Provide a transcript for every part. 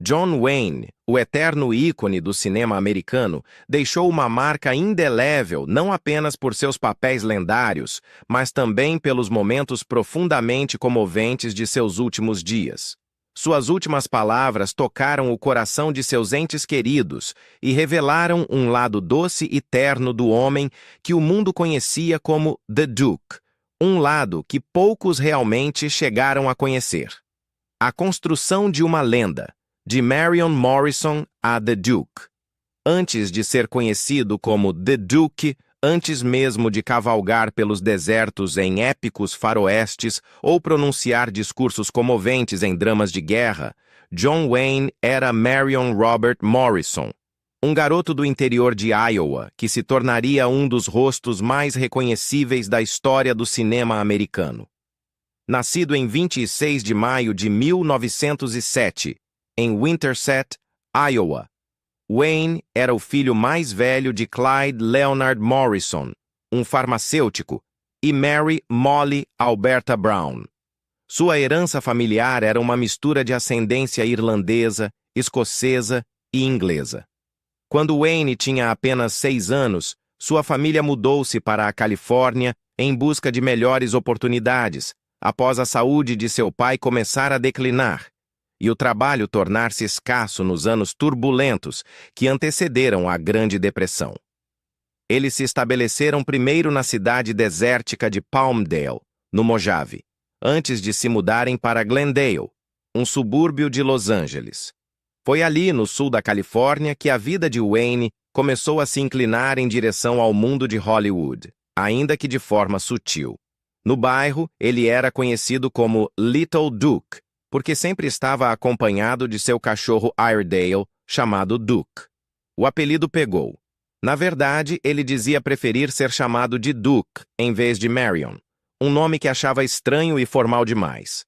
John Wayne, o eterno ícone do cinema americano, deixou uma marca indelével não apenas por seus papéis lendários, mas também pelos momentos profundamente comoventes de seus últimos dias. Suas últimas palavras tocaram o coração de seus entes queridos e revelaram um lado doce e terno do homem que o mundo conhecia como The Duke, um lado que poucos realmente chegaram a conhecer. A construção de uma lenda, de Marion Morrison a The Duke. Antes de ser conhecido como The Duke, antes mesmo de cavalgar pelos desertos em épicos faroestes ou pronunciar discursos comoventes em dramas de guerra, John Wayne era Marion Robert Morrison, um garoto do interior de Iowa que se tornaria um dos rostos mais reconhecíveis da história do cinema americano. Nascido em 26 de maio de 1907, em Winterset, Iowa, Wayne era o filho mais velho de Clyde Leonard Morrison, um farmacêutico, e Mary Molly Alberta Brown. Sua herança familiar era uma mistura de ascendência irlandesa, escocesa e inglesa. Quando Wayne tinha apenas 6 anos, sua família mudou-se para a Califórnia em busca de melhores oportunidades, após a saúde de seu pai começar a declinar e o trabalho tornar-se escasso nos anos turbulentos que antecederam a Grande Depressão. Eles se estabeleceram primeiro na cidade desértica de Palmdale, no Mojave, antes de se mudarem para Glendale, um subúrbio de Los Angeles. Foi ali, no sul da Califórnia, que a vida de Wayne começou a se inclinar em direção ao mundo de Hollywood, ainda que de forma sutil. No bairro, ele era conhecido como Little Duke, porque sempre estava acompanhado de seu cachorro Airedale, chamado Duke. O apelido pegou. Na verdade, ele dizia preferir ser chamado de Duke, em vez de Marion, um nome que achava estranho e formal demais.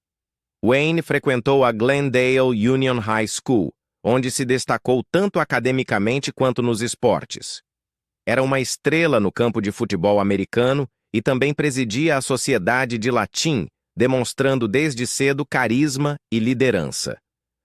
Wayne frequentou a Glendale Union High School, onde se destacou tanto academicamente quanto nos esportes. Era uma estrela no campo de futebol americano e também presidia a Sociedade de Latim, demonstrando desde cedo carisma e liderança.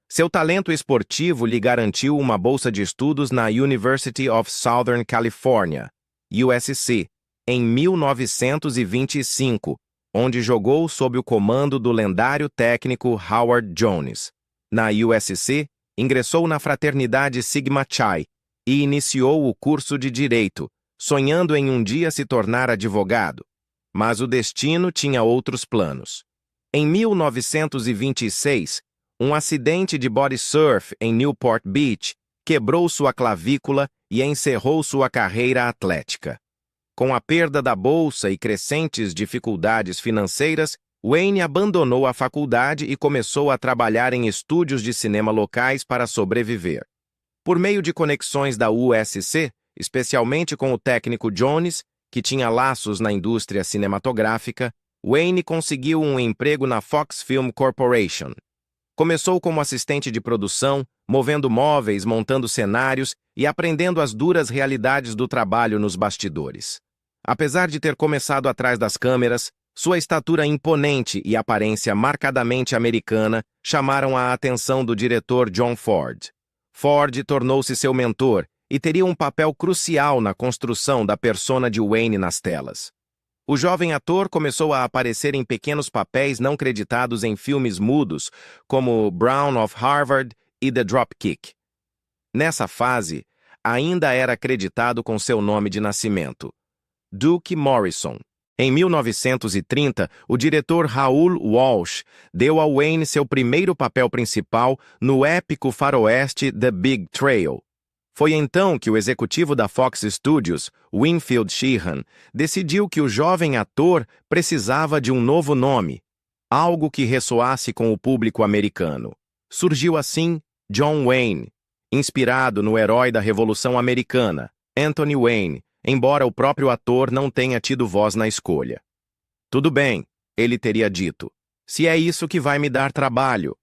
Seu talento esportivo lhe garantiu uma bolsa de estudos na University of Southern California, USC, em 1925, onde jogou sob o comando do lendário técnico Howard Jones. Na USC, ingressou na fraternidade Sigma Chi e iniciou o curso de Direito, sonhando em um dia se tornar advogado. Mas o destino tinha outros planos. Em 1926, um acidente de body surf em Newport Beach quebrou sua clavícula e encerrou sua carreira atlética. Com a perda da bolsa e crescentes dificuldades financeiras, Wayne abandonou a faculdade e começou a trabalhar em estúdios de cinema locais para sobreviver. Por meio de conexões da USC, especialmente com o técnico Jones, que tinha laços na indústria cinematográfica, Wayne conseguiu um emprego na Fox Film Corporation. Começou como assistente de produção, movendo móveis, montando cenários e aprendendo as duras realidades do trabalho nos bastidores. Apesar de ter começado atrás das câmeras, sua estatura imponente e aparência marcadamente americana chamaram a atenção do diretor John Ford. Ford tornou-se seu mentor e teria um papel crucial na construção da persona de Wayne nas telas. O jovem ator começou a aparecer em pequenos papéis não creditados em filmes mudos, como Brown of Harvard e The Dropkick. Nessa fase, ainda era acreditado com seu nome de nascimento, Duke Morrison. Em 1930, o diretor Raoul Walsh deu a Wayne seu primeiro papel principal no épico faroeste The Big Trail. Foi então que o executivo da Fox Studios, Winfield Sheehan, decidiu que o jovem ator precisava de um novo nome, algo que ressoasse com o público americano. Surgiu assim John Wayne, inspirado no herói da Revolução Americana, Anthony Wayne, embora o próprio ator não tenha tido voz na escolha. Tudo bem, ele teria dito, se é isso que vai me dar trabalho.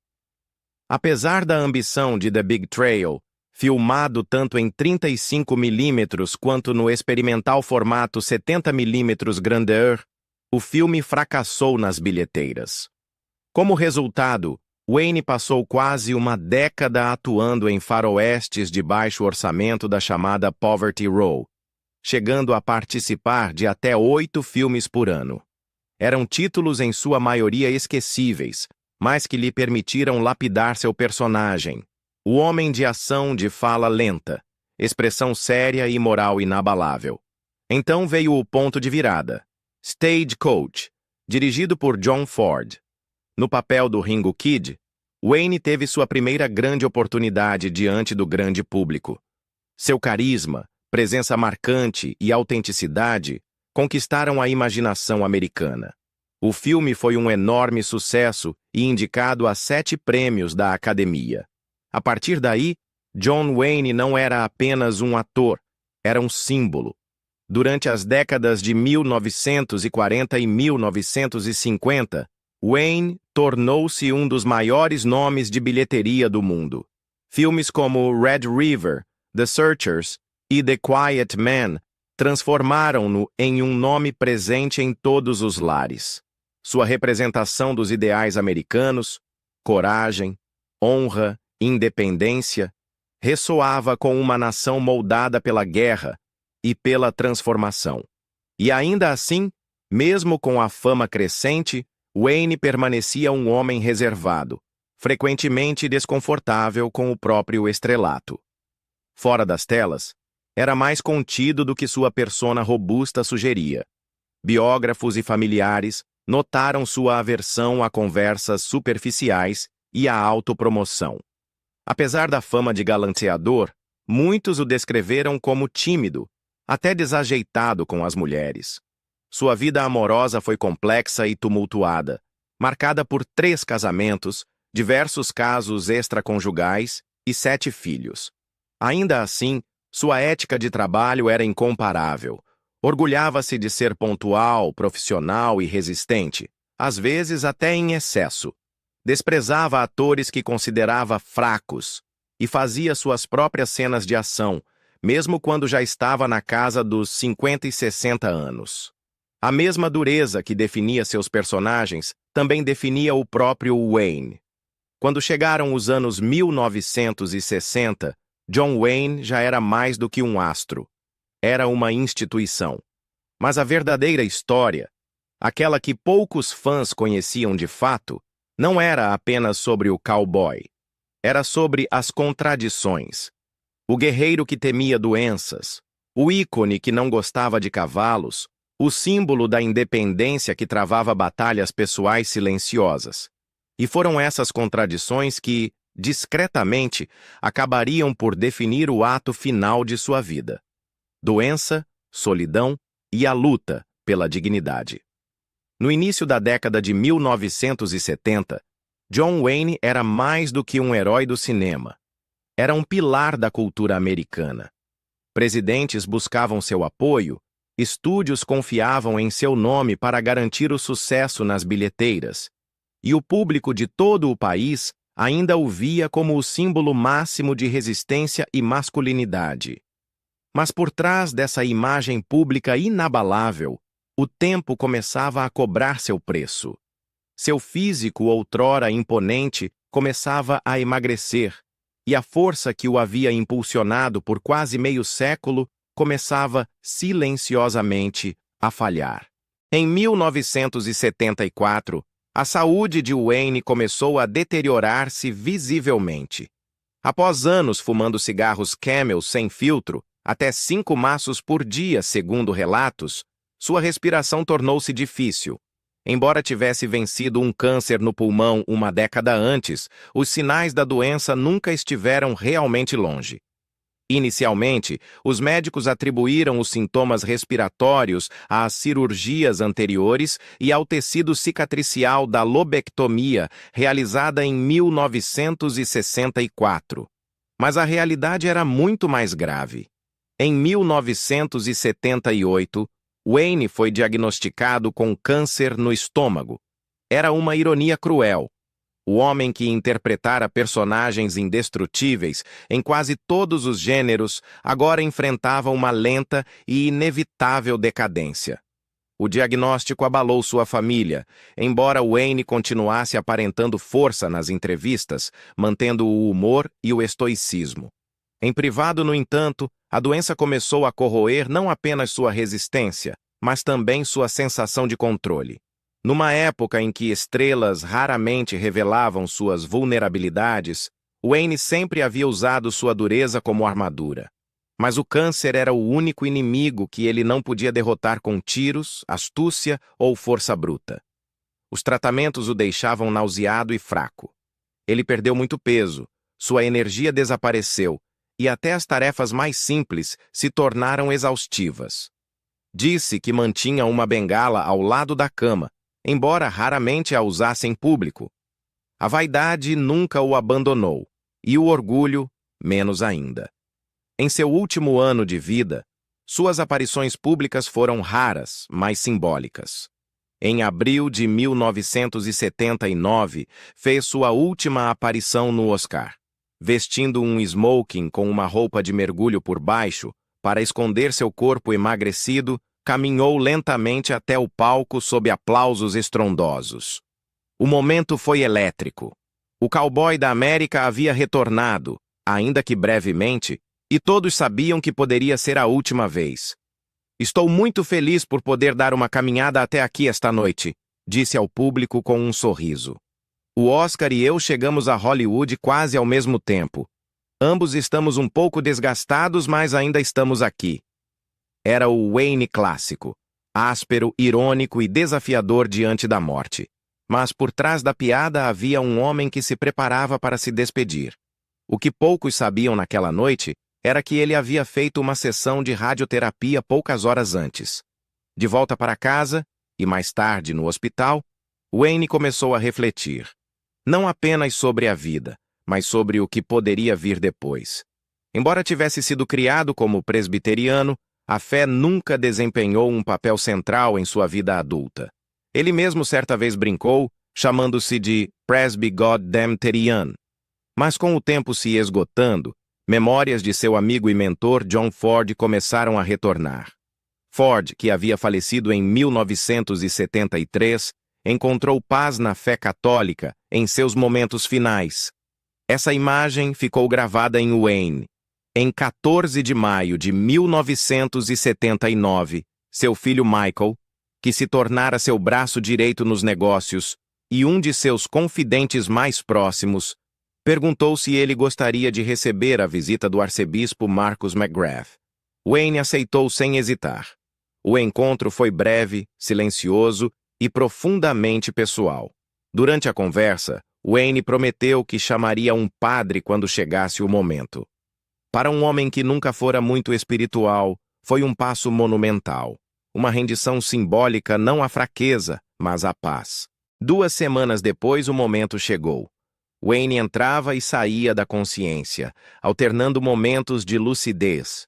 Apesar da ambição de The Big Trail, filmado tanto em 35mm quanto no experimental formato 70mm grandeur, o filme fracassou nas bilheteiras. Como resultado, Wayne passou quase uma década atuando em faroestes de baixo orçamento da chamada Poverty Row, chegando a participar de até 8 filmes por ano. Eram títulos em sua maioria esquecíveis, mas que lhe permitiram lapidar seu personagem. O homem de ação de fala lenta, expressão séria e moral inabalável. Então veio o ponto de virada. Stagecoach, dirigido por John Ford. No papel do Ringo Kid, Wayne teve sua primeira grande oportunidade diante do grande público. Seu carisma, presença marcante e autenticidade conquistaram a imaginação americana. O filme foi um enorme sucesso e indicado a 7 prêmios da Academia. A partir daí, John Wayne não era apenas um ator, era um símbolo. Durante as décadas de 1940 e 1950, Wayne tornou-se um dos maiores nomes de bilheteria do mundo. Filmes como Red River, The Searchers e The Quiet Man transformaram-no em um nome presente em todos os lares. Sua representação dos ideais americanos, coragem, honra, independência, ressoava com uma nação moldada pela guerra e pela transformação. E ainda assim, mesmo com a fama crescente, Wayne permanecia um homem reservado, frequentemente desconfortável com o próprio estrelato. Fora das telas, era mais contido do que sua persona robusta sugeria. Biógrafos e familiares notaram sua aversão a conversas superficiais e à autopromoção. Apesar da fama de galanteador, muitos o descreveram como tímido, até desajeitado com as mulheres. Sua vida amorosa foi complexa e tumultuada, marcada por 3 casamentos, diversos casos extraconjugais e 7 filhos. Ainda assim, sua ética de trabalho era incomparável. Orgulhava-se de ser pontual, profissional e resistente, às vezes até em excesso. Desprezava atores que considerava fracos e fazia suas próprias cenas de ação, mesmo quando já estava na casa dos 50 e 60 anos. A mesma dureza que definia seus personagens também definia o próprio Wayne. Quando chegaram os anos 1960, John Wayne já era mais do que um astro. Era uma instituição. Mas a verdadeira história, aquela que poucos fãs conheciam de fato, não era apenas sobre o cowboy. Era sobre as contradições. O guerreiro que temia doenças, o ícone que não gostava de cavalos, o símbolo da independência que travava batalhas pessoais silenciosas. E foram essas contradições que, discretamente, acabariam por definir o ato final de sua vida. Doença, solidão e a luta pela dignidade. No início da década de 1970, John Wayne era mais do que um herói do cinema. Era um pilar da cultura americana. Presidentes buscavam seu apoio, estúdios confiavam em seu nome para garantir o sucesso nas bilheteiras, e o público de todo o país ainda o via como o símbolo máximo de resistência e masculinidade. Mas por trás dessa imagem pública inabalável, o tempo começava a cobrar seu preço. Seu físico, outrora imponente, começava a emagrecer, e a força que o havia impulsionado por quase meio século começava silenciosamente a falhar. Em 1974, a saúde de Wayne começou a deteriorar-se visivelmente. Após anos fumando cigarros Camel sem filtro, até 5 maços por dia, segundo relatos, sua respiração tornou-se difícil. Embora tivesse vencido um câncer no pulmão uma década antes, os sinais da doença nunca estiveram realmente longe. Inicialmente, os médicos atribuíram os sintomas respiratórios às cirurgias anteriores e ao tecido cicatricial da lobectomia realizada em 1964. Mas a realidade era muito mais grave. Em 1978, Wayne foi diagnosticado com câncer no estômago. Era uma ironia cruel. O homem que interpretara personagens indestrutíveis em quase todos os gêneros agora enfrentava uma lenta e inevitável decadência. O diagnóstico abalou sua família, embora Wayne continuasse aparentando força nas entrevistas, mantendo o humor e o estoicismo. Em privado, no entanto, a doença começou a corroer não apenas sua resistência, mas também sua sensação de controle. Numa época em que estrelas raramente revelavam suas vulnerabilidades, Wayne sempre havia usado sua dureza como armadura. Mas o câncer era o único inimigo que ele não podia derrotar com tiros, astúcia ou força bruta. Os tratamentos o deixavam nauseado e fraco. Ele perdeu muito peso, sua energia desapareceu, e até as tarefas mais simples se tornaram exaustivas. Disse que mantinha uma bengala ao lado da cama, embora raramente a usasse em público. A vaidade nunca o abandonou, e o orgulho, menos ainda. Em seu último ano de vida, suas aparições públicas foram raras, mas simbólicas. Em abril de 1979, fez sua última aparição no Oscar. Vestindo um smoking com uma roupa de mergulho por baixo, para esconder seu corpo emagrecido, caminhou lentamente até o palco sob aplausos estrondosos. O momento foi elétrico. O cowboy da América havia retornado, ainda que brevemente, e todos sabiam que poderia ser a última vez. "Estou muito feliz por poder dar uma caminhada até aqui esta noite", disse ao público com um sorriso. "O Oscar e eu chegamos a Hollywood quase ao mesmo tempo. Ambos estamos um pouco desgastados, mas ainda estamos aqui." Era o Wayne clássico, áspero, irônico e desafiador diante da morte. Mas por trás da piada havia um homem que se preparava para se despedir. O que poucos sabiam naquela noite era que ele havia feito uma sessão de radioterapia poucas horas antes. De volta para casa, e mais tarde no hospital, Wayne começou a refletir. Não apenas sobre a vida, mas sobre o que poderia vir depois. Embora tivesse sido criado como presbiteriano, a fé nunca desempenhou um papel central em sua vida adulta. Ele mesmo certa vez brincou, chamando-se de presbygoddamnterian. Mas com o tempo se esgotando, memórias de seu amigo e mentor John Ford começaram a retornar. Ford, que havia falecido em 1973, encontrou paz na fé católica em seus momentos finais. Essa imagem ficou gravada em Wayne. Em 14 de maio de 1979, seu filho Michael, que se tornara seu braço direito nos negócios e um de seus confidentes mais próximos, perguntou se ele gostaria de receber a visita do arcebispo Marcus McGrath. Wayne aceitou sem hesitar. O encontro foi breve, silencioso e profundamente pessoal. Durante a conversa, Wayne prometeu que chamaria um padre quando chegasse o momento. Para um homem que nunca fora muito espiritual, foi um passo monumental. Uma rendição simbólica não à fraqueza, mas à paz. 2 semanas depois, o momento chegou. Wayne entrava e saía da consciência, alternando momentos de lucidez.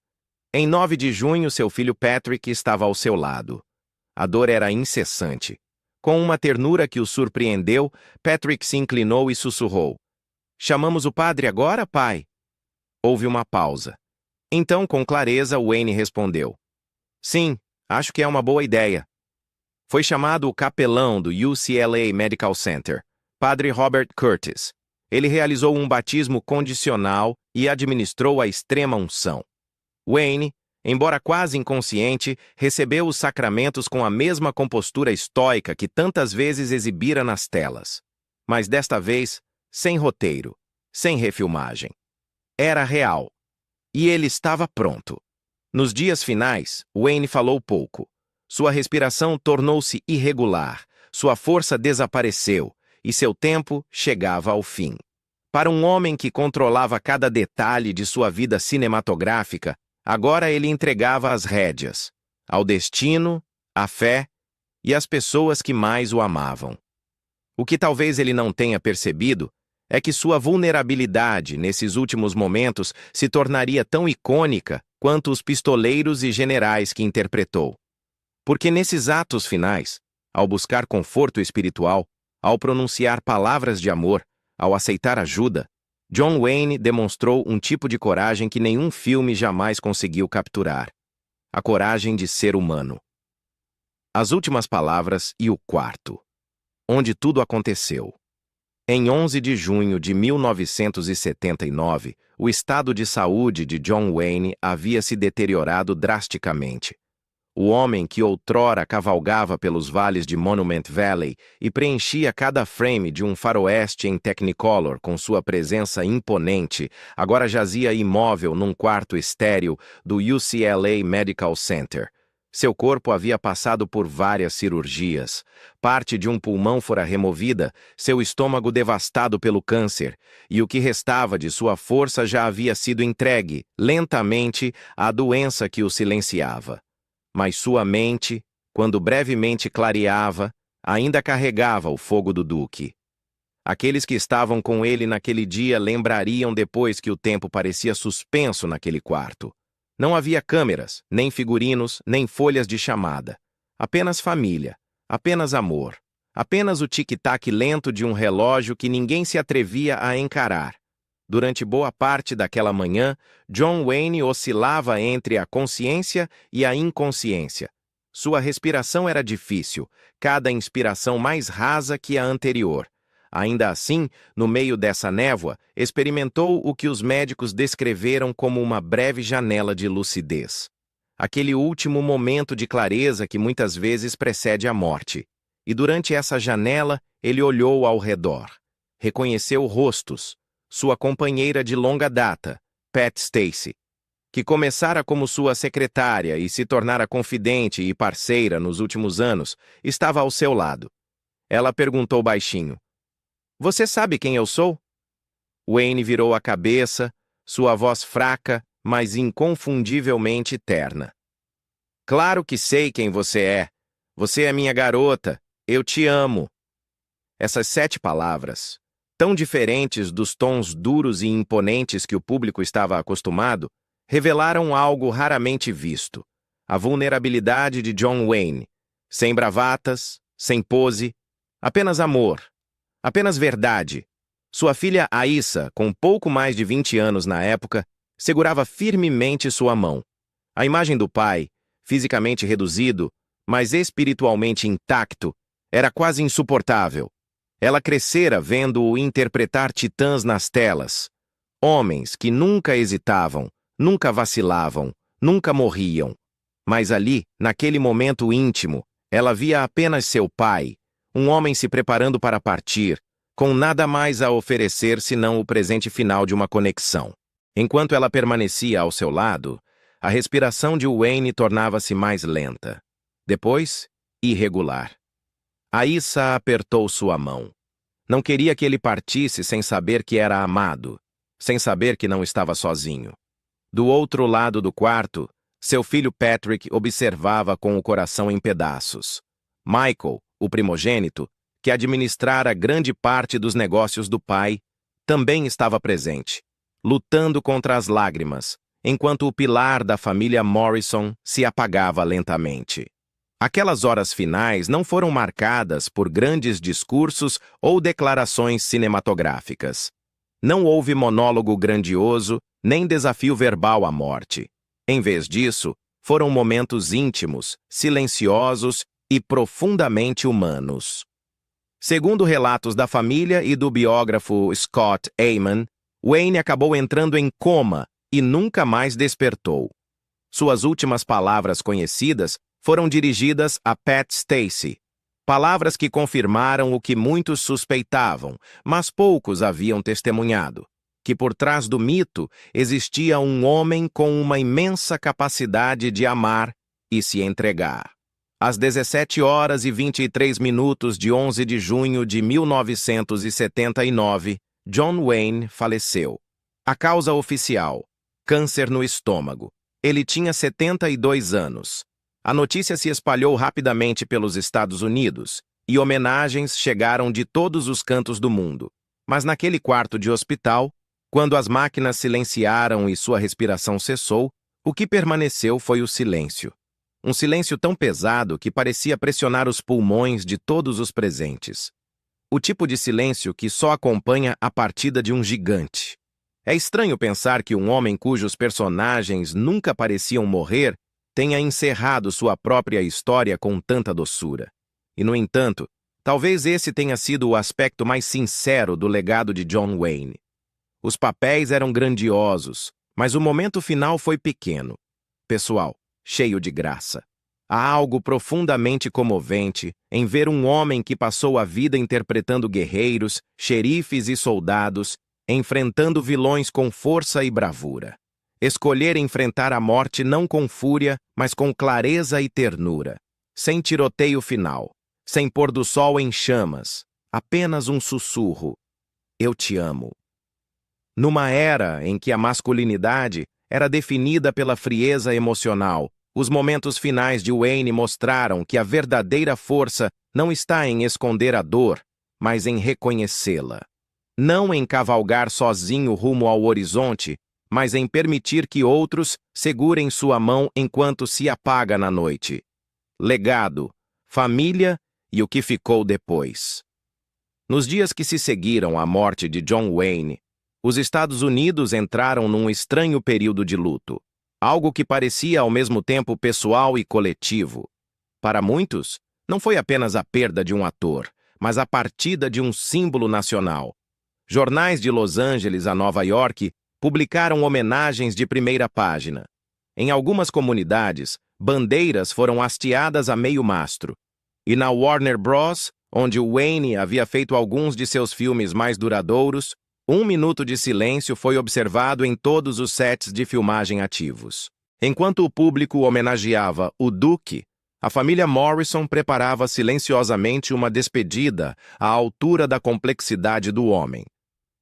Em 9 de junho, seu filho Patrick estava ao seu lado. A dor era incessante. Com uma ternura que o surpreendeu, Patrick se inclinou e sussurrou: "Chamamos o padre agora, pai?" Houve uma pausa. Então, com clareza, Wayne respondeu: "Sim, acho que é uma boa ideia." Foi chamado o capelão do UCLA Medical Center, Padre Robert Curtis. Ele realizou um batismo condicional e administrou a extrema unção. Wayne, embora quase inconsciente, recebeu os sacramentos com a mesma compostura estoica que tantas vezes exibira nas telas. Mas desta vez, sem roteiro, sem refilmagem. Era real. E ele estava pronto. Nos dias finais, Wayne falou pouco. Sua respiração tornou-se irregular, sua força desapareceu, e seu tempo chegava ao fim. Para um homem que controlava cada detalhe de sua vida cinematográfica, agora ele entregava as rédeas, ao destino, à fé e às pessoas que mais o amavam. O que talvez ele não tenha percebido é que sua vulnerabilidade nesses últimos momentos se tornaria tão icônica quanto os pistoleiros e generais que interpretou. Porque nesses atos finais, ao buscar conforto espiritual, ao pronunciar palavras de amor, ao aceitar ajuda, John Wayne demonstrou um tipo de coragem que nenhum filme jamais conseguiu capturar: a coragem de ser humano. As últimas palavras e o quarto, onde tudo aconteceu. Em 11 de junho de 1979, o estado de saúde de John Wayne havia se deteriorado drasticamente. O homem que outrora cavalgava pelos vales de Monument Valley e preenchia cada frame de um faroeste em Technicolor com sua presença imponente, agora jazia imóvel num quarto estéril do UCLA Medical Center. Seu corpo havia passado por várias cirurgias. Parte de um pulmão fora removida, seu estômago devastado pelo câncer, e o que restava de sua força já havia sido entregue, lentamente, à doença que o silenciava. Mas sua mente, quando brevemente clareava, ainda carregava o fogo do Duque. Aqueles que estavam com ele naquele dia lembrariam depois que o tempo parecia suspenso naquele quarto. Não havia câmeras, nem figurinos, nem folhas de chamada. Apenas família, apenas amor, apenas o tic-tac lento de um relógio que ninguém se atrevia a encarar. Durante boa parte daquela manhã, John Wayne oscilava entre a consciência e a inconsciência. Sua respiração era difícil, cada inspiração mais rasa que a anterior. Ainda assim, no meio dessa névoa, experimentou o que os médicos descreveram como uma breve janela de lucidez. Aquele último momento de clareza que muitas vezes precede a morte. E durante essa janela, ele olhou ao redor. Reconheceu rostos. Sua companheira de longa data, Pat Stacy, que começara como sua secretária e se tornara confidente e parceira nos últimos anos, estava ao seu lado. Ela perguntou baixinho: "Você sabe quem eu sou?" Wayne virou a cabeça, sua voz fraca, mas inconfundivelmente terna. "Claro que sei quem você é. Você é minha garota. Eu te amo." Essas 7 palavras, tão diferentes dos tons duros e imponentes que o público estava acostumado, revelaram algo raramente visto: a vulnerabilidade de John Wayne, sem bravatas, sem pose, apenas amor, apenas verdade. Sua filha Aissa, com pouco mais de 20 anos na época, segurava firmemente sua mão. A imagem do pai, fisicamente reduzido, mas espiritualmente intacto, era quase insuportável. Ela crescera vendo-o interpretar titãs nas telas. Homens que nunca hesitavam, nunca vacilavam, nunca morriam. Mas ali, naquele momento íntimo, ela via apenas seu pai, um homem se preparando para partir, com nada mais a oferecer senão o presente final de uma conexão. Enquanto ela permanecia ao seu lado, a respiração de Wayne tornava-se mais lenta. Depois, irregular. Aissa apertou sua mão. Não queria que ele partisse sem saber que era amado, sem saber que não estava sozinho. Do outro lado do quarto, seu filho Patrick observava com o coração em pedaços. Michael, o primogênito, que administrara grande parte dos negócios do pai, também estava presente, lutando contra as lágrimas, enquanto o pilar da família Morrison se apagava lentamente. Aquelas horas finais não foram marcadas por grandes discursos ou declarações cinematográficas. Não houve monólogo grandioso, nem desafio verbal à morte. Em vez disso, foram momentos íntimos, silenciosos e profundamente humanos. Segundo relatos da família e do biógrafo Scott Eyman, Wayne acabou entrando em coma e nunca mais despertou. Suas últimas palavras conhecidas foram dirigidas a Pat Stacy. Palavras que confirmaram o que muitos suspeitavam, mas poucos haviam testemunhado: que por trás do mito existia um homem com uma imensa capacidade de amar e se entregar. Às 17h23 de 11 de junho de 1979, John Wayne faleceu. A causa oficial: câncer no estômago. Ele tinha 72 anos. A notícia se espalhou rapidamente pelos Estados Unidos, e homenagens chegaram de todos os cantos do mundo. Mas naquele quarto de hospital, quando as máquinas silenciaram e sua respiração cessou, o que permaneceu foi o silêncio. Um silêncio tão pesado que parecia pressionar os pulmões de todos os presentes. O tipo de silêncio que só acompanha a partida de um gigante. É estranho pensar que um homem cujos personagens nunca pareciam morrer tenha encerrado sua própria história com tanta doçura. E, no entanto, talvez esse tenha sido o aspecto mais sincero do legado de John Wayne. Os papéis eram grandiosos, mas o momento final foi pequeno, pessoal, cheio de graça. Há algo profundamente comovente em ver um homem que passou a vida interpretando guerreiros, xerifes e soldados, enfrentando vilões com força e bravura. Escolher enfrentar a morte não com fúria, mas com clareza e ternura. Sem tiroteio final, sem pôr do sol em chamas, apenas um sussurro. Eu te amo. Numa era em que a masculinidade era definida pela frieza emocional, os momentos finais de Wayne mostraram que a verdadeira força não está em esconder a dor, mas em reconhecê-la. Não em cavalgar sozinho rumo ao horizonte, mas em permitir que outros segurem sua mão enquanto se apaga na noite. Legado, família e o que ficou depois. Nos dias que se seguiram à morte de John Wayne, os Estados Unidos entraram num estranho período de luto, algo que parecia ao mesmo tempo pessoal e coletivo. Para muitos, não foi apenas a perda de um ator, mas a partida de um símbolo nacional. Jornais de Los Angeles a Nova York publicaram homenagens de primeira página. Em algumas comunidades, bandeiras foram hasteadas a meio mastro. E na Warner Bros., onde Wayne havia feito alguns de seus filmes mais duradouros, 1 minuto de silêncio foi observado em todos os sets de filmagem ativos. Enquanto o público homenageava o Duque, a família Morrison preparava silenciosamente uma despedida à altura da complexidade do homem.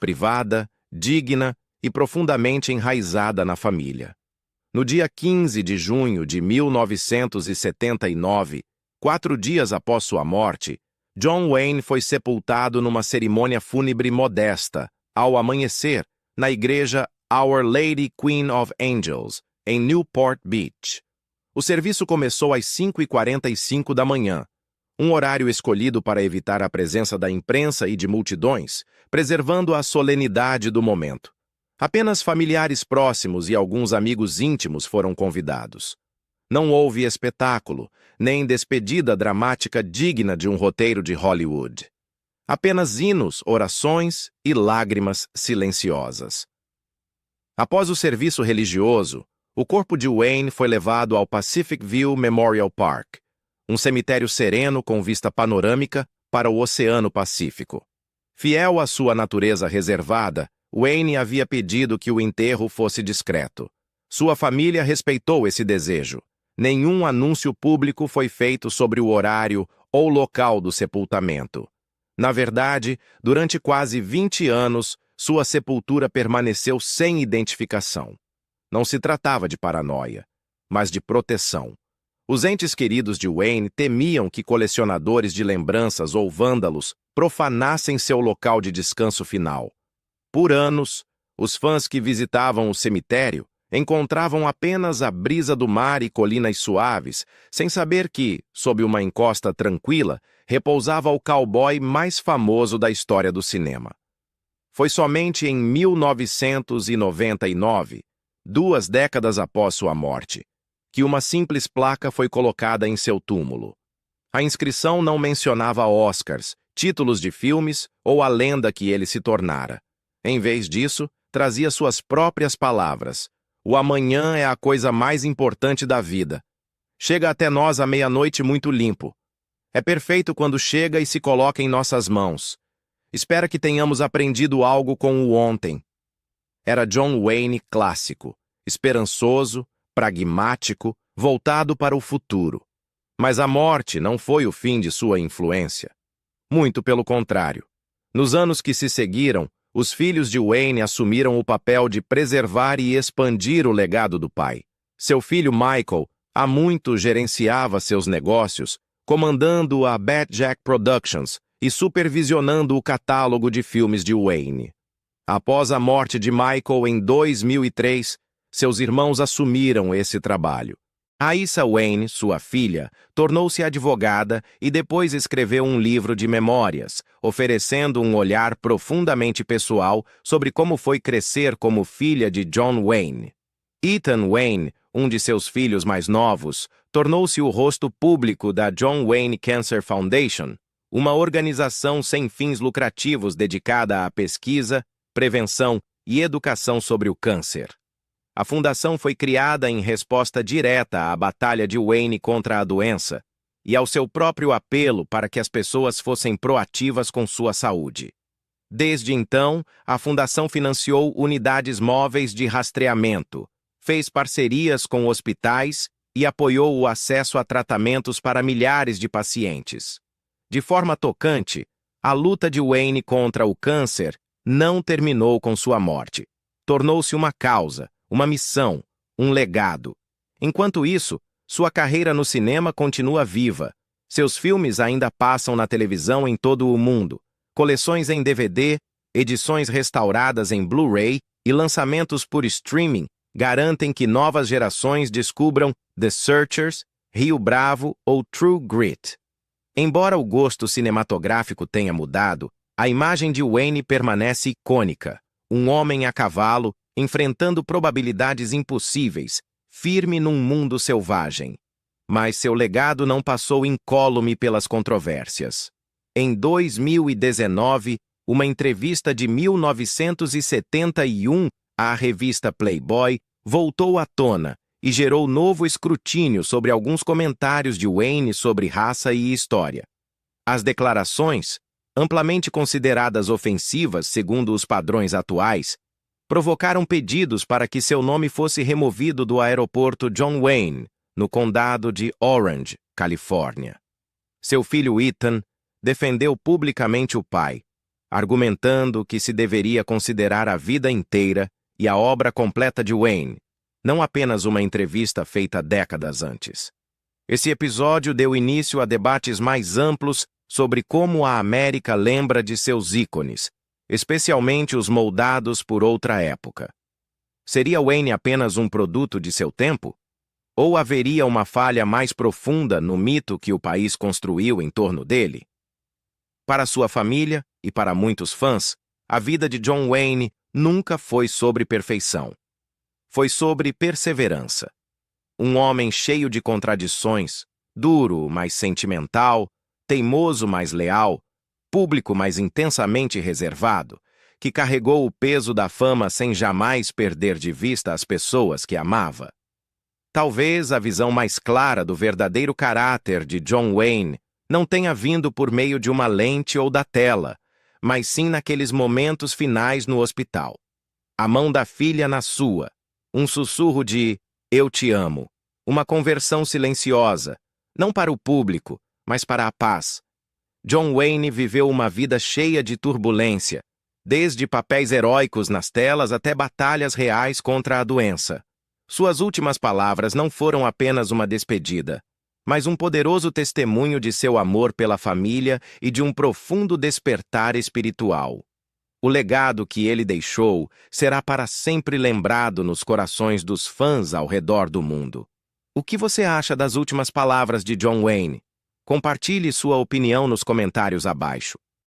Privada, digna e profundamente enraizada na família. No dia 15 de junho de 1979, 4 dias após sua morte, John Wayne foi sepultado numa cerimônia fúnebre modesta, ao amanhecer, na igreja Our Lady Queen of Angels, em Newport Beach. O serviço começou às 5h45 da manhã, um horário escolhido para evitar a presença da imprensa e de multidões, preservando a solenidade do momento. Apenas familiares próximos e alguns amigos íntimos foram convidados. Não houve espetáculo, nem despedida dramática digna de um roteiro de Hollywood. Apenas hinos, orações e lágrimas silenciosas. Após o serviço religioso, o corpo de Wayne foi levado ao Pacific View Memorial Park, um cemitério sereno com vista panorâmica para o Oceano Pacífico. Fiel à sua natureza reservada, Wayne havia pedido que o enterro fosse discreto. Sua família respeitou esse desejo. Nenhum anúncio público foi feito sobre o horário ou local do sepultamento. Na verdade, durante quase 20 anos, sua sepultura permaneceu sem identificação. Não se tratava de paranoia, mas de proteção. Os entes queridos de Wayne temiam que colecionadores de lembranças ou vândalos profanassem seu local de descanso final. Por anos, os fãs que visitavam o cemitério encontravam apenas a brisa do mar e colinas suaves, sem saber que, sob uma encosta tranquila, repousava o cowboy mais famoso da história do cinema. Foi somente em 1999, 2 décadas após sua morte, que uma simples placa foi colocada em seu túmulo. A inscrição não mencionava Oscars, títulos de filmes ou a lenda que ele se tornara. Em vez disso, trazia suas próprias palavras. O amanhã é a coisa mais importante da vida. Chega até nós à meia-noite muito limpo. É perfeito quando chega e se coloca em nossas mãos. Espera que tenhamos aprendido algo com o ontem. Era John Wayne clássico, esperançoso, pragmático, voltado para o futuro. Mas a morte não foi o fim de sua influência. Muito pelo contrário. Nos anos que se seguiram, os filhos de Wayne assumiram o papel de preservar e expandir o legado do pai. Seu filho Michael, há muito gerenciava seus negócios, comandando a Batjack Productions e supervisionando o catálogo de filmes de Wayne. Após a morte de Michael em 2003, seus irmãos assumiram esse trabalho. Aissa Wayne, sua filha, tornou-se advogada e depois escreveu um livro de memórias, oferecendo um olhar profundamente pessoal sobre como foi crescer como filha de John Wayne. Ethan Wayne, um de seus filhos mais novos, tornou-se o rosto público da John Wayne Cancer Foundation, uma organização sem fins lucrativos dedicada à pesquisa, prevenção e educação sobre o câncer. A fundação foi criada em resposta direta à batalha de Wayne contra a doença e ao seu próprio apelo para que as pessoas fossem proativas com sua saúde. Desde então, a fundação financiou unidades móveis de rastreamento, fez parcerias com hospitais e apoiou o acesso a tratamentos para milhares de pacientes. De forma tocante, a luta de Wayne contra o câncer não terminou com sua morte. Tornou-se uma causa, uma missão, um legado. Enquanto isso, sua carreira no cinema continua viva. Seus filmes ainda passam na televisão em todo o mundo. Coleções em DVD, edições restauradas em Blu-ray e lançamentos por streaming garantem que novas gerações descubram The Searchers, Rio Bravo ou True Grit. Embora o gosto cinematográfico tenha mudado, a imagem de Wayne permanece icônica. Um homem a cavalo, enfrentando probabilidades impossíveis, firme num mundo selvagem. Mas seu legado não passou incólume pelas controvérsias. Em 2019, uma entrevista de 1971 à revista Playboy voltou à tona e gerou novo escrutínio sobre alguns comentários de Wayne sobre raça e história. As declarações, amplamente consideradas ofensivas segundo os padrões atuais, provocaram pedidos para que seu nome fosse removido do aeroporto John Wayne, no condado de Orange, Califórnia. Seu filho Ethan defendeu publicamente o pai, argumentando que se deveria considerar a vida inteira e a obra completa de Wayne, não apenas uma entrevista feita décadas antes. Esse episódio deu início a debates mais amplos sobre como a América lembra de seus ícones, especialmente os moldados por outra época. Seria Wayne apenas um produto de seu tempo? Ou haveria uma falha mais profunda no mito que o país construiu em torno dele? Para sua família e para muitos fãs, a vida de John Wayne nunca foi sobre perfeição. Foi sobre perseverança. Um homem cheio de contradições, duro, mas sentimental, teimoso, mas leal, público, mas intensamente reservado, que carregou o peso da fama sem jamais perder de vista as pessoas que amava. Talvez a visão mais clara do verdadeiro caráter de John Wayne não tenha vindo por meio de uma lente ou da tela, mas sim naqueles momentos finais no hospital. A mão da filha na sua, um sussurro de "Eu te amo", uma conversão silenciosa, não para o público, mas para a paz. John Wayne viveu uma vida cheia de turbulência, desde papéis heróicos nas telas até batalhas reais contra a doença. Suas últimas palavras não foram apenas uma despedida, mas um poderoso testemunho de seu amor pela família e de um profundo despertar espiritual. O legado que ele deixou será para sempre lembrado nos corações dos fãs ao redor do mundo. O que você acha das últimas palavras de John Wayne? Compartilhe sua opinião nos comentários abaixo.